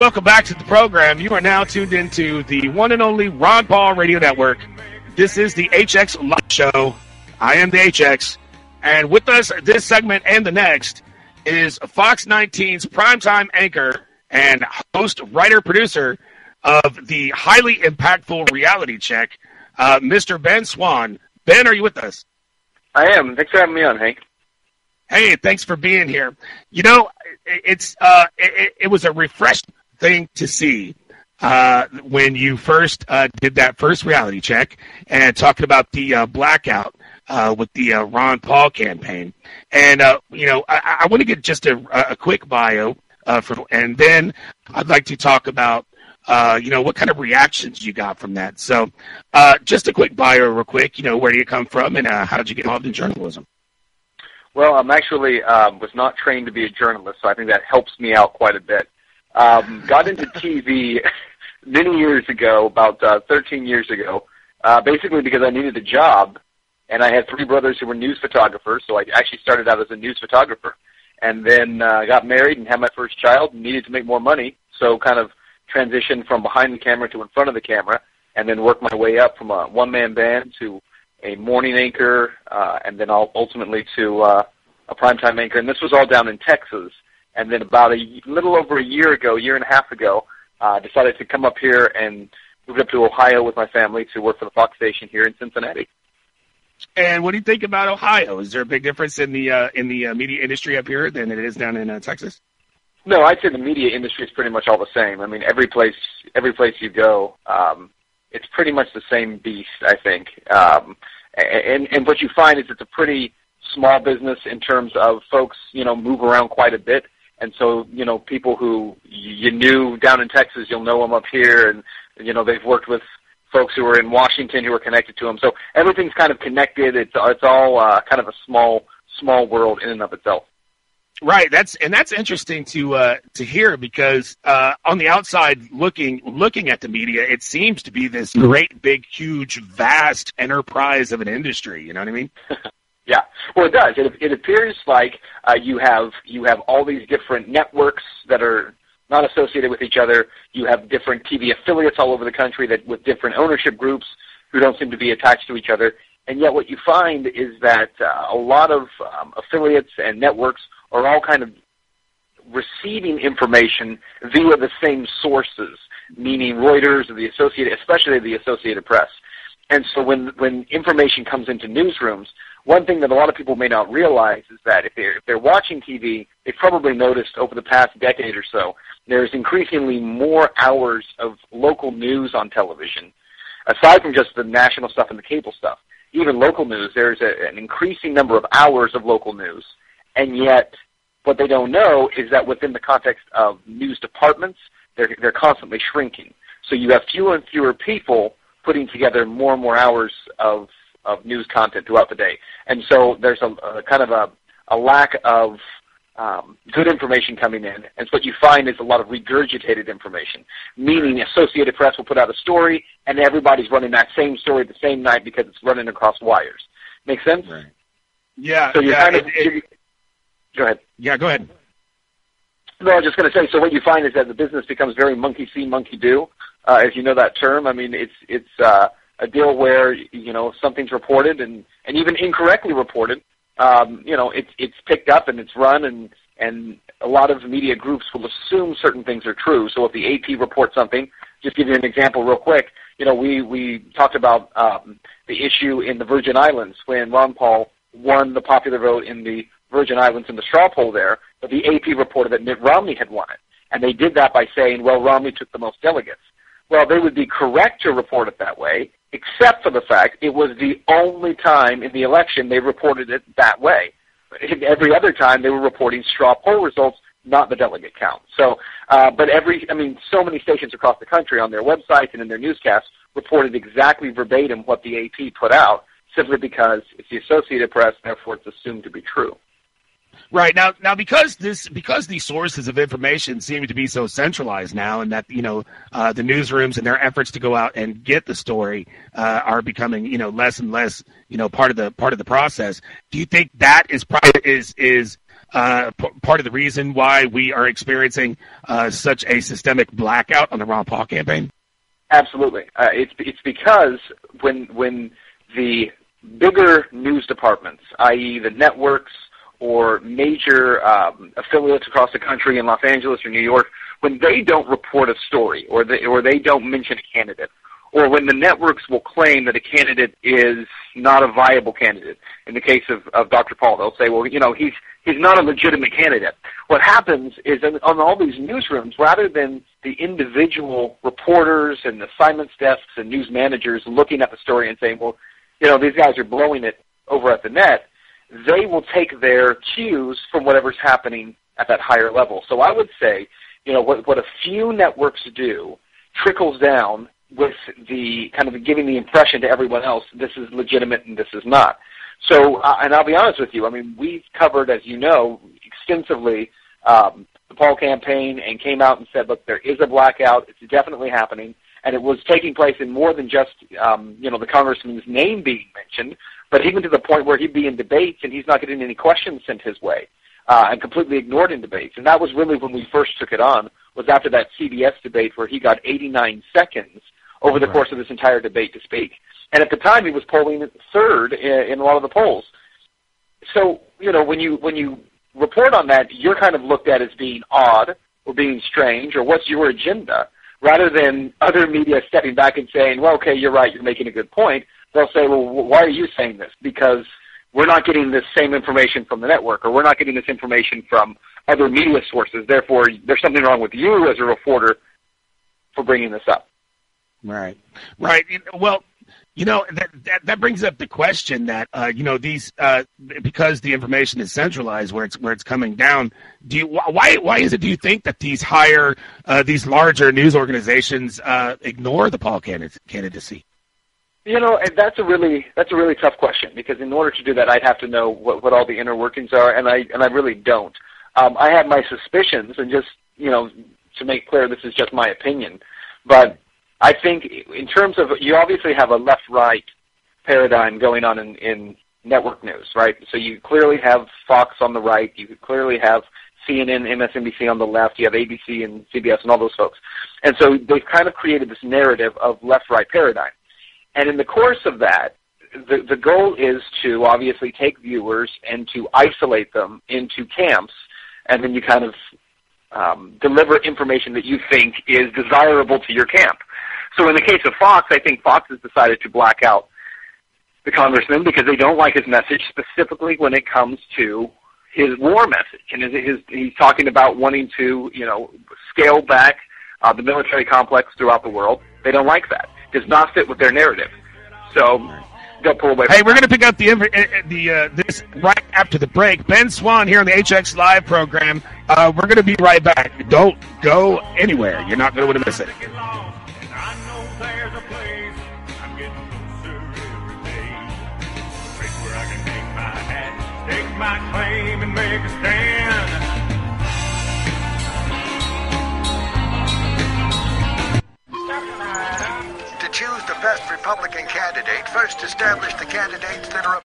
welcome back to the program. You are now tuned into the one and only Ron Paul Radio Network. This is the HX Live Show. I am the HX. And with us this segment and the next is Fox 19's primetime anchor and host, writer, producer of the highly impactful reality check, Mr. Ben Swann. Ben, are you with us? I am. Thanks for having me on, Hank. Hey, thanks for being here. You know, it was a refreshing thing to see when you first did that first reality check and talking about the blackout with the Ron Paul campaign. And, I want to get just a quick bio, and then I'd like to talk about, what kind of reactions you got from that. So just a quick bio real quick, where do you come from and how did you get involved in journalism? Well, I'm actually was not trained to be a journalist, so I think that helps me out quite a bit. Got into TV many years ago, about 13 years ago, basically because I needed a job, and I had three brothers who were news photographers, so I actually started out as a news photographer, and then got married and had my first child and needed to make more money, so kind of transitioned from behind the camera to in front of the camera, and then worked my way up from a one-man band to a morning anchor, and then ultimately to a primetime anchor. And this was all down in Texas. And then about a little over a year and a half ago, decided to come up here and moved up to Ohio with my family to work for the Fox station here in Cincinnati. And what do you think about Ohio? Is there a big difference in the media industry up here than it is down in Texas? No, I'd say the media industry is pretty much all the same. I mean, every place you go, it's pretty much the same beast, I think. And what you find is it's a pretty small business in terms of folks, move around quite a bit. And so, people who you knew down in Texas, you'll know them up here. And, they've worked with folks who are in Washington who are connected to them. So everything's kind of connected. It's all kind of a small world in and of itself. Right, that's interesting to hear because on the outside looking at the media, it seems to be this great, big, huge, vast enterprise of an industry. You know what I mean? Yeah, well, it does. It appears like you have all these different networks that are not associated with each other. You have different TV affiliates all over the country that with different ownership groups who don't seem to be attached to each other. And yet, what you find is that a lot of affiliates and networks are all kind of receiving information via the same sources, meaning Reuters or especially the Associated Press. And so when information comes into newsrooms, one thing that a lot of people may not realize is that if they're watching TV, they've probably noticed over the past decade or so, there's increasingly more hours of local news on television, aside from just the national stuff and the cable stuff. Even local news, there's an increasing number of hours of local news. And yet, what they don't know is that within the context of news departments, they're constantly shrinking. So you have fewer and fewer people putting together more and more hours of news content throughout the day. And so there's a kind of a lack of good information coming in. And so what you find is a lot of regurgitated information, meaning Associated Press will put out a story, and everybody's running that same story the same night because it's running across wires. Make sense? Right. Yeah. So you're go ahead. Yeah, go ahead. No, I was just going to say, so what you find is that the business becomes very monkey see, monkey do, as you know that term. I mean, it's a deal where, something's reported and even incorrectly reported, it's picked up and it's run, and a lot of media groups will assume certain things are true. So if the AP reports something, just give you an example real quick, we talked about the issue in the Virgin Islands when Ron Paul won the popular vote in the Virgin Islands in the straw poll there, but the AP reported that Mitt Romney had won it. And they did that by saying, well, Romney took the most delegates. Well, they would be correct to report it that way, except for the fact it was the only time in the election they reported it that way. Every other time they were reporting straw poll results, not the delegate count. So, so many stations across the country on their websites and in their newscasts reported exactly verbatim what the AP put out, simply because it's the Associated Press, therefore it's assumed to be true. Right. Now, because these sources of information seem to be so centralized now, and that the newsrooms and their efforts to go out and get the story are becoming less and less part of the process. Do you think that is part of the reason why we are experiencing such a systemic blackout on the Ron Paul campaign? Absolutely. It's because when the bigger news departments, i.e. the networks or major affiliates across the country in Los Angeles or New York, when they don't report a story or they don't mention a candidate, or when the networks will claim that a candidate is not a viable candidate. In the case of Dr. Paul, they'll say, well, he's not a legitimate candidate. What happens is on all these newsrooms, rather than the individual reporters and assignments desks and news managers looking at the story and saying, well, these guys are blowing it over at the net, they will take their cues from whatever's happening at that higher level. So I would say, what a few networks do trickles down with the kind of giving the impression to everyone else, this is legitimate and this is not. So, and I'll be honest with you, I mean, we've covered, as you know, extensively the Paul campaign and came out and said, look, there is a blackout, it's definitely happening, and it was taking place in more than just, the congressman's name being mentioned, but even to the point where he'd be in debates and he's not getting any questions sent his way, and completely ignored in debates. And that was really when we first took it on, was after that CBS debate where he got 89 seconds over the course of this entire debate to speak. And at the time, he was polling third in a lot of the polls. So, when you report on that, you're kind of looked at as being odd or being strange, or what's your agenda, rather than other media stepping back and saying, well, okay, you're right, you're making a good point. They'll say, well, why are you saying this? Because we're not getting this same information from the network, or we're not getting this information from other media sources. Therefore, there's something wrong with you as a reporter for bringing this up. Right. Well, that brings up the question that these because the information is centralized where it's coming down. Why is it? Do you think that these larger news organizations ignore the Paul candidacy? And that's a really tough question, because in order to do that, I'd have to know what all the inner workings are, and I really don't. I have my suspicions, and just to make clear, this is just my opinion, but I think in terms of, you obviously have a left-right paradigm going on in network news, right? So you clearly have Fox on the right, you clearly have CNN, MSNBC on the left, you have ABC and CBS and all those folks. And so they've kind of created this narrative of left-right paradigm. And in the course of that, the goal is to obviously take viewers and to isolate them into camps, and then you kind of deliver information that you think is desirable to your camp. So in the case of Fox, I think Fox has decided to black out the congressman because they don't like his message, specifically when it comes to his war message. And he's talking about wanting to, scale back the military complex throughout the world. They don't like that. It does not fit with their narrative. So they'll pull away. Hey, we're going to pick up this right after the break. Ben Swann here on the HX Live program. We're going to be right back. Don't go anywhere. You're not going to want to miss it. My claim and make a stand. To choose the best Republican candidate, first establish the candidates that are